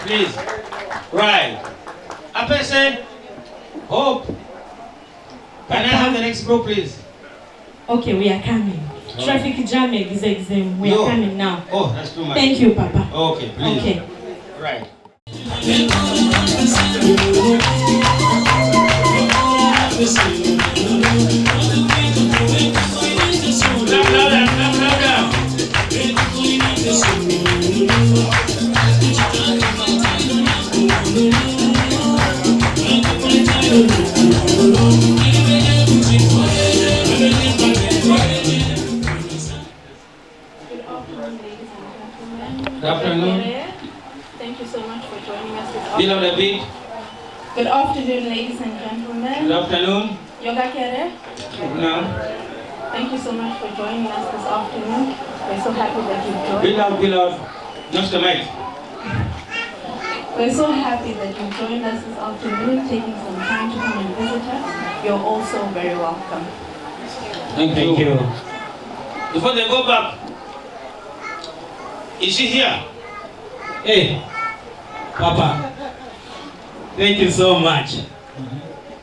please. Right. A person, Hope. Can I have the next group, please? Okay, we are coming. Okay. Traffic jam exam. We are coming now. Oh, that's too much. Thank you, Papa. Okay, please. Okay. Right. Good afternoon. Thank you so much for joining us this Below the afternoon. beat. Good afternoon, ladies and gentlemen. Good afternoon. Yoga Kere. No. Thank you so much for joining us this afternoon. We're so happy that you've joined. Below. Just the mic. We're so happy that you've joined us this afternoon, taking some time to come and visit us. You're also very welcome. Thank you. Before they go back, is she here? Hey, Papa, thank you so much.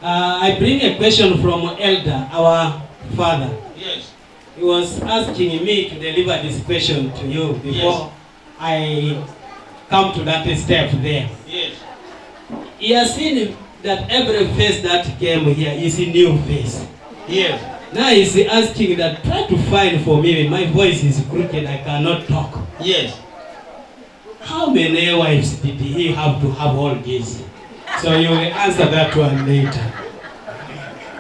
I bring a question from Elder, our father. Yes. He was asking me to deliver this question to you before I come to that step there. Yes. He has seen that every face that came here is a new face. Yes. Now he's asking that try to find for me, my voice is crooked, I cannot talk. Yes. How many wives did he have to have all this? So you will answer that one later.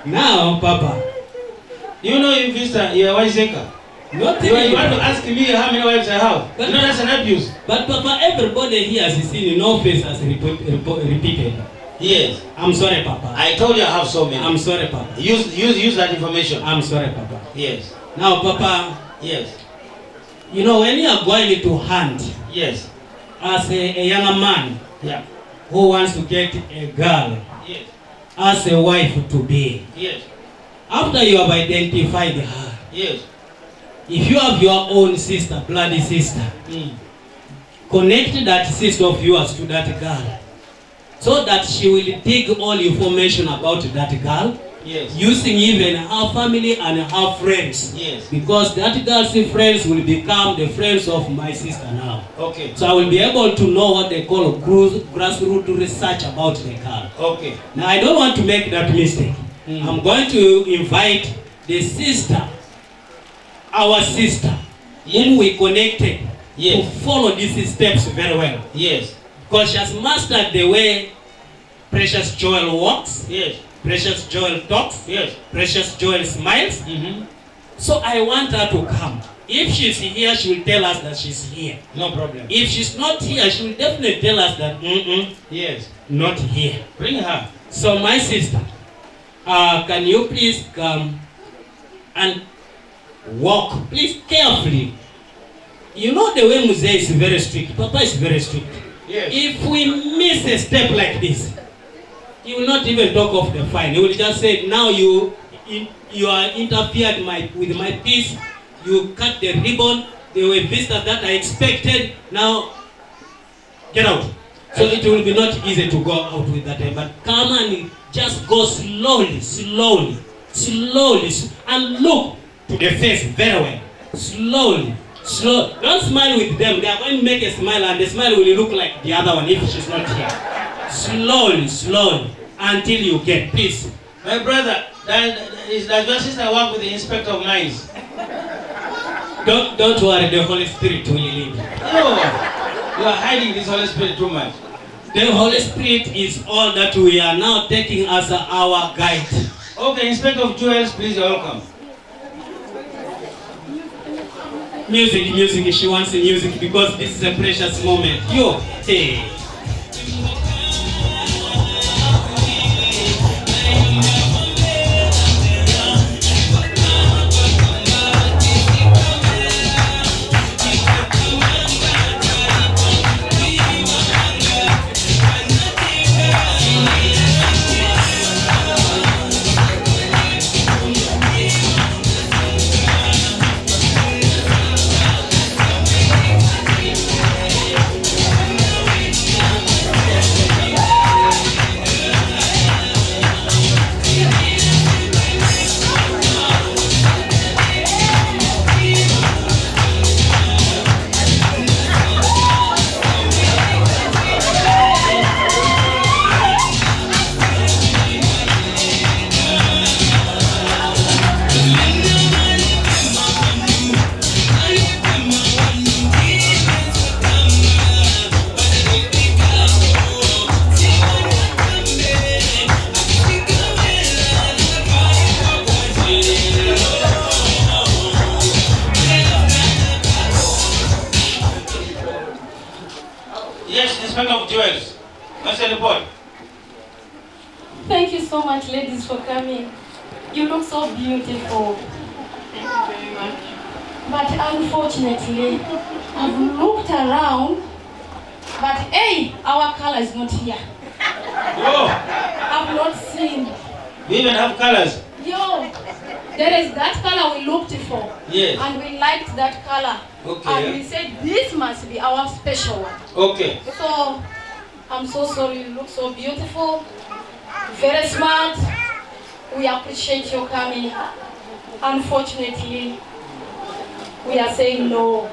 Now, Papa, Do you know you visitor, you are wiseacre? Not You even. want to ask me how many wives I have? But- You know that's an abuse. But Papa, everybody here has seen no face has repeated. Yes. I'm sorry, Papa. I told you I have so many. I'm sorry, Papa. Use that information. I'm sorry, Papa. Yes. Now, Papa, Yes. you know, when you are going to hunt Yes. as a young man Yeah. who wants to get a girl Yes. as a wife to be, Yes. after you have identified her, Yes. if you have your own sister, bloody sister, connect that sister of yours to that girl so that she will dig all information about that girl, Yes. using even her family and her friends. Yes. Because that girl's friends will become the friends of my sister now. Okay. So I will be able to know what they call grassroots research about the girl. Okay. Now I don't want to make that mistake. I'm going to invite the sister, our sister, whom we connected, Yes. to follow these steps very well. Yes. Because she has mastered the way Precious Joel walks, Yes. Precious Joel talks, Yes. Precious Joel smiles. Mm-hmm. So I want her to come. If she's here, she will tell us that she's here. No problem. If she's not here, she will definitely tell us that Yes. not here. Bring her. So my sister, can you please come and walk, please, carefully. You know the way Mzee is very strict. Papa is very strict. Yes. If we miss a step like this, he will not even talk of the fine. He will just say, now you are interfered with my peace. You cut the ribbon. There were visitors that I expected. Now, get out. So it will be not easy to go out with that time. But come and just go slowly, slowly, slowly, and look to the face very well. Slowly, slow. Don't smile with them. They are going to make a smile, and the smile will look like the other one if she's not here. Slowly, slowly, until you get peace. My brother, does your sister work with the inspector of mines? Don't worry, the Holy Spirit will lead you. No. You are hiding this Holy Spirit too much. The Holy Spirit is all that we are now taking as our guide. Okay, Inspector of Jewels, please, you're welcome. Music, music, she wants music because this is a precious moment. Yo, hey. Yes, Inspector of Jewels. What's your report? Thank you so much, ladies, for coming. You look so beautiful. Thank you very much. But unfortunately, I've looked around, but hey, our color is not here. Oh, I've not seen. we even have colors. Yo, there is that color we looked for. Yes. And we liked that color. Okay. And we said this must be our special one. Okay. So, I'm so sorry, you look so beautiful, very smart. We appreciate your coming. Unfortunately, we are saying no.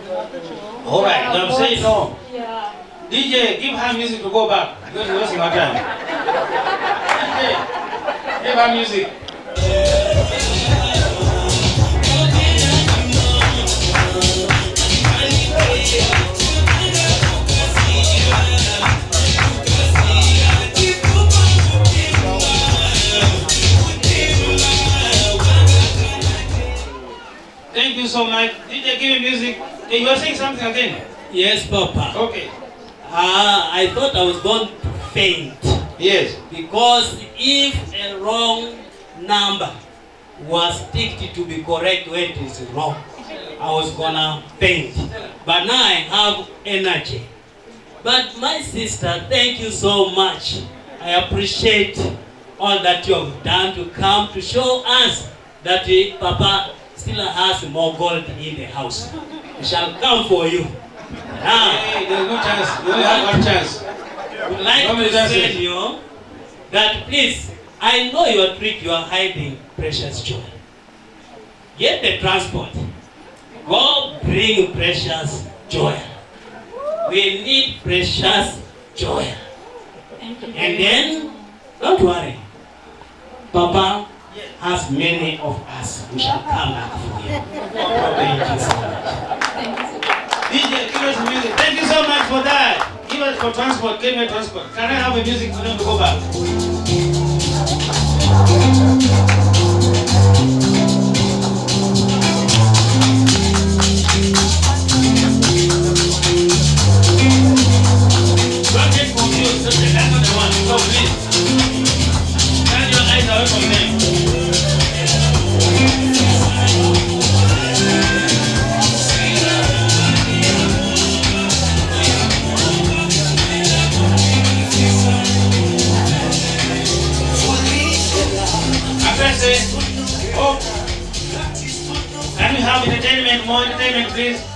All right, I'm saying no. Yeah. DJ, give her music to go back. Because you're wasting our time. DJ, give her music. so much. DJ, give me music. Hey, you were saying something again? Yes, Papa. Okay. I thought I was going to faint. Yes. Because if a wrong number was ticked to be correct when it is wrong, I was gonna faint. But now I have energy. But my sister, thank you so much. I appreciate all that you have done to come to show us that Papa still has more gold in the house. We shall come for you. Now, Hey, there's no chance. You only have one chance. I would like How many to chances? tell you that please, I know your trick, you are hiding precious joy. Get the transport. Go bring precious joy. We need precious joy. Thank you. And then, don't worry. Papa has many of us. We shall come back for you. Thank you so much. Thank you so much. DJ, give us the music. Thank you so much for that. Give us for transport. Give me transport. Can I have the music for them to go back? Don't get confused. That's not the one. So please, turn your eyes away from them. Oh, can we have entertainment, more entertainment, please?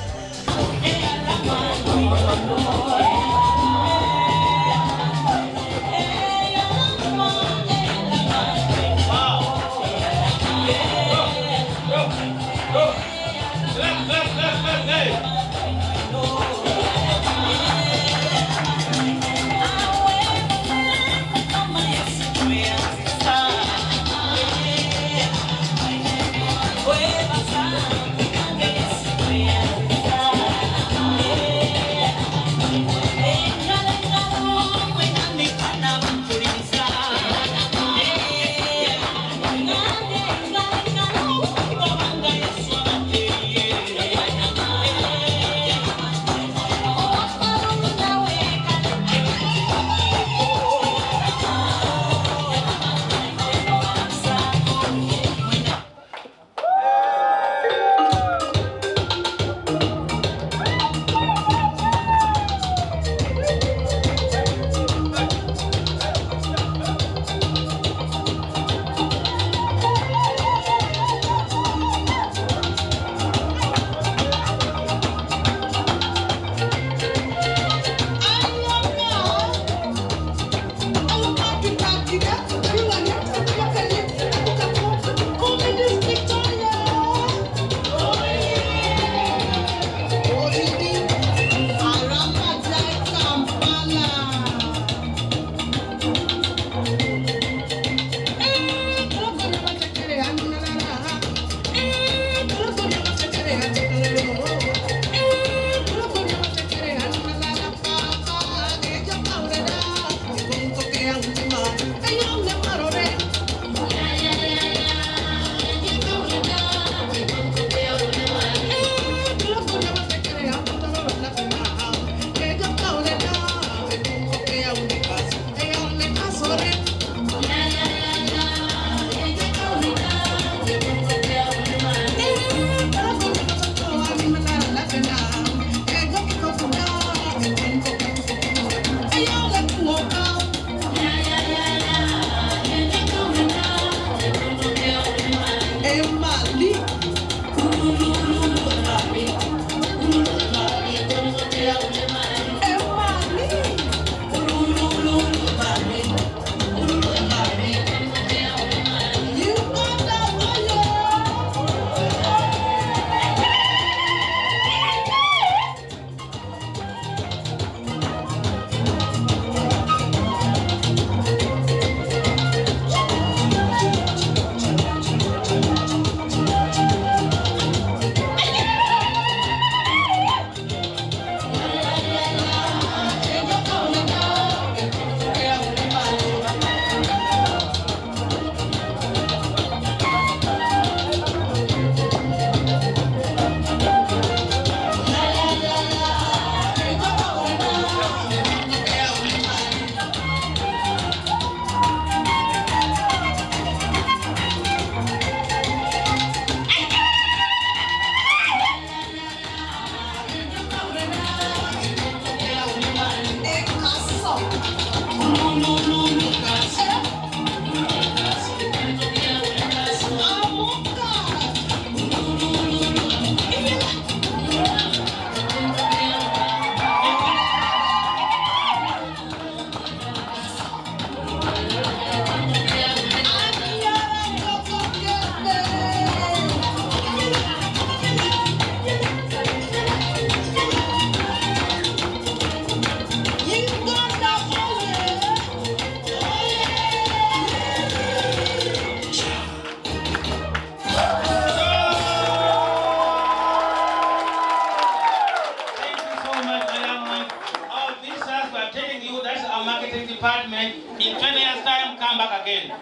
our marketing department. In 20 years' time, come back again.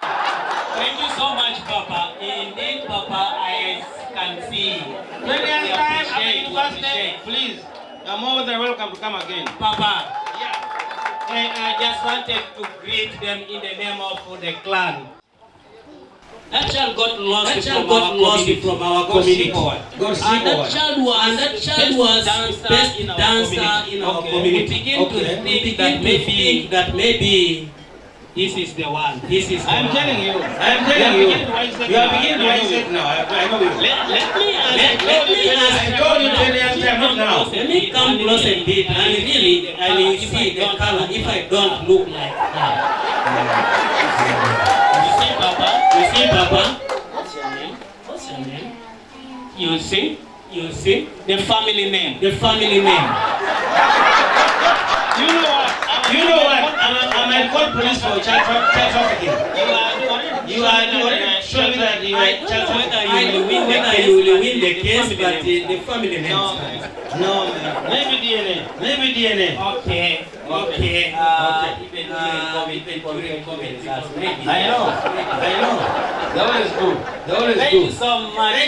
Thank you so much, Papa. Indeed, Papa, I can see. 20 years' time, after university, please, you're more than welcome to come again. Papa, Yeah. I just wanted to greet them in the name of the clan. That child got lost from our community. And that child was the best dancer in our community. We begin to think that maybe this is the one. I'm telling you. You are beginning to accept now. I know you. Let me I told you 20 years time, not now. Let me come close a bit and really, and you see the color if I don't look like her. You see, Papa? What's your name? You see? The family name. You know what? I might call police for child trafficking. You are doing it. Show me that you are child trafficking. Whether you will win the case, but the family name. No, man. Maybe DNA. Okay. Even during COVID, maybe. I know. That one is good. Thank you so much.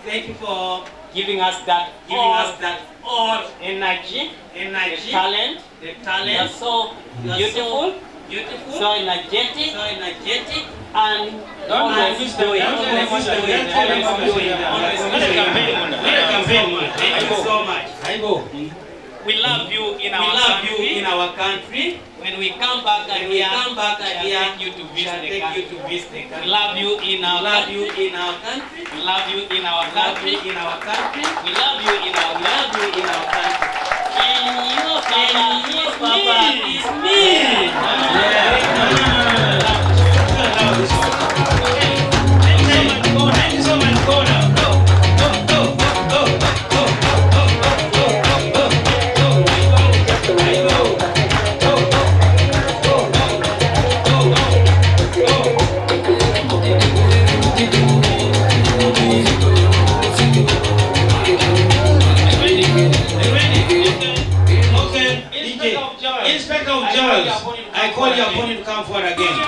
Thank you for giving us that all energy, the talent. You're so beautiful, so energetic, and always doing. Thank you so much. We love you in our country. When we come back again, take you to visit the country. We love you in our country. We love you in our country. We love you in our country. And you, Papa, is me. Thank you so much. Go now. Inspector of Justice, I call your opponent to come forward again.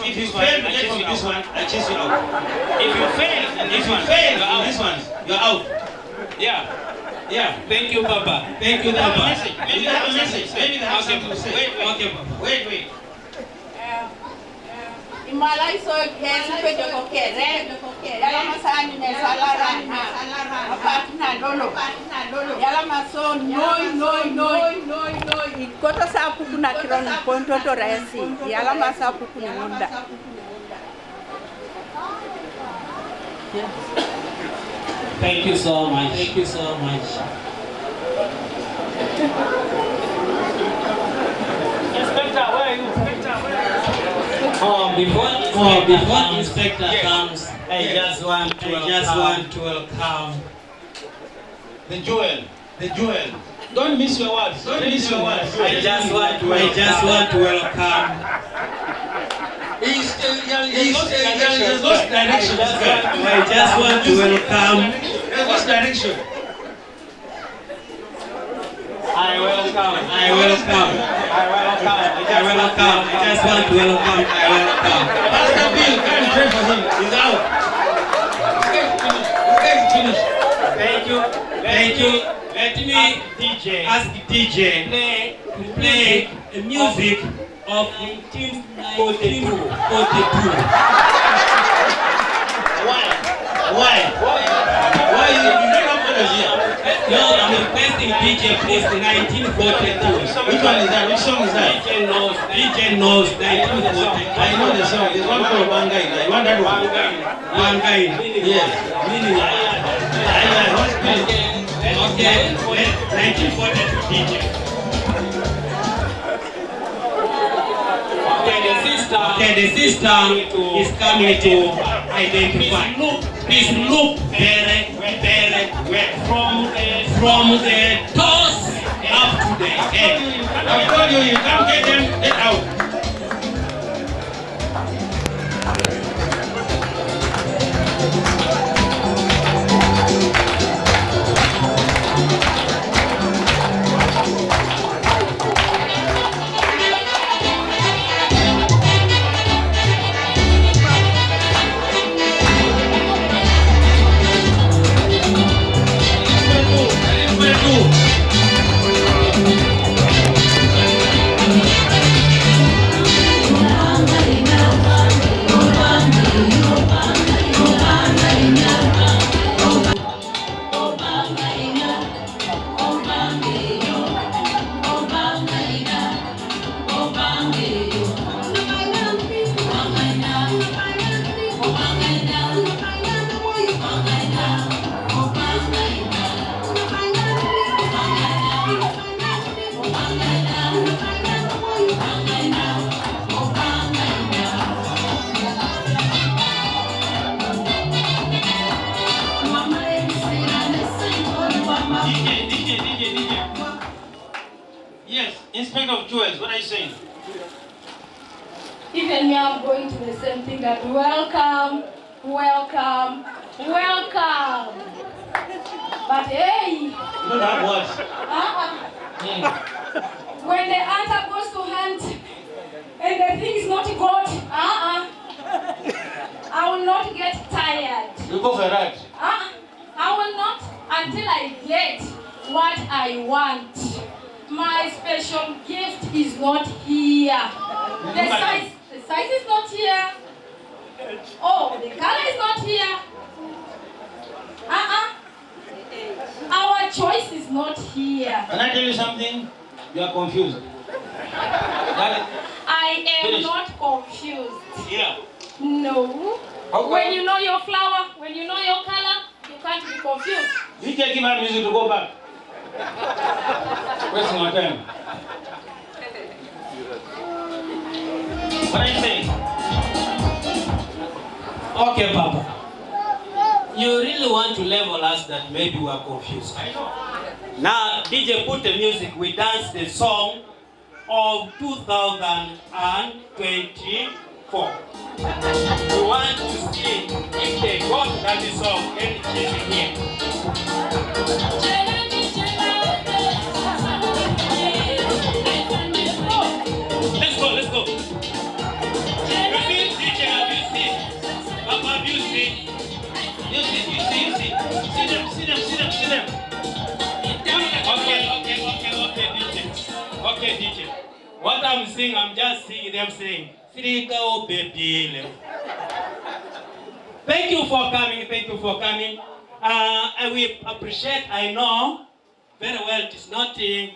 If you fail to get from this one, I chase you out. If you fail in this one, you're out. Yeah. Thank you, Papa. Maybe you have a message. Maybe they have something to say. Wait. Imalaiso kesi pejo kokere yala masani ne salara apatna dolo yala maso noi kota sa kukuna kiron ponto to resi yala masa kukuna munda. Thank you so much. Inspector, where are you? Before Inspector comes, I just want to welcome the jewel. Don't miss your words. I just want to welcome. He's lost direction. I just want to welcome. He's lost direction. I welcome. I just want to welcome. Pastor Bill, can't pray for him. He's out. This guy is finished. Thank you. Let me ask the DJ to play the music of 1942. Why? You don't have to here. No, I'm requesting DJ please 1942. Which one is that? Which song is that? DJ knows 1942. I know the song. There's one called Bangai. I want that one. Bangai. Yes. Meaning. Okay. 1942 DJ. Okay, the sister is coming to identify. Please look very well from the toes up to the head. I told you, you can't get them, get out. Yes, Inspector of Jewels, what are you saying? Even me, I'm going to the same thing that welcome. But hey, You don't have words. when the hunter goes to hunt and the thing is not got, I will not get tired. You go for that. I will not until I get what I want. My special gift is not here. The size is not here. Oh, the color is not here. Our choice is not here. Can I tell you something? You are confused. I am Finish. not confused. Yeah. No. Okay. When you know your flower, when you know your color, you can't be confused. You take him out music to go back. Wasting my time. What are you saying? Okay, Papa. You really want to level us that maybe we are confused. I know. Now, DJ, put the music. We dance the song of 2024. We want to see if they got that song and it is here. Let's go. You see, DJ, have you seen? Papa, have you seen? You see. See them. Okay, DJ. What I'm saying, I'm just seeing them saying, Srika, oh baby. Thank you for coming. And we appreciate, I know very well it is not a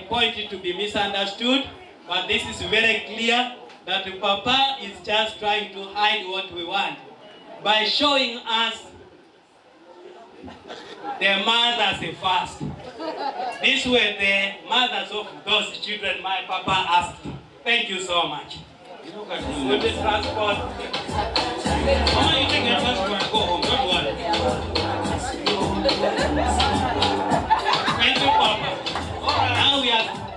point to be misunderstood, but this is very clear that Papa is just trying to hide what we want by showing us the mothers first. These were the mothers of those children my Papa asked. Thank you so much. Look at With you. the transport. Mama, you take your transport and go home. Don't worry. Thank you, Papa. Now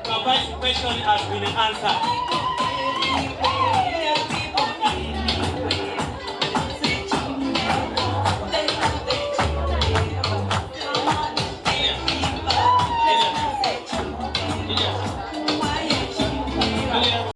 Papa's question has been answered.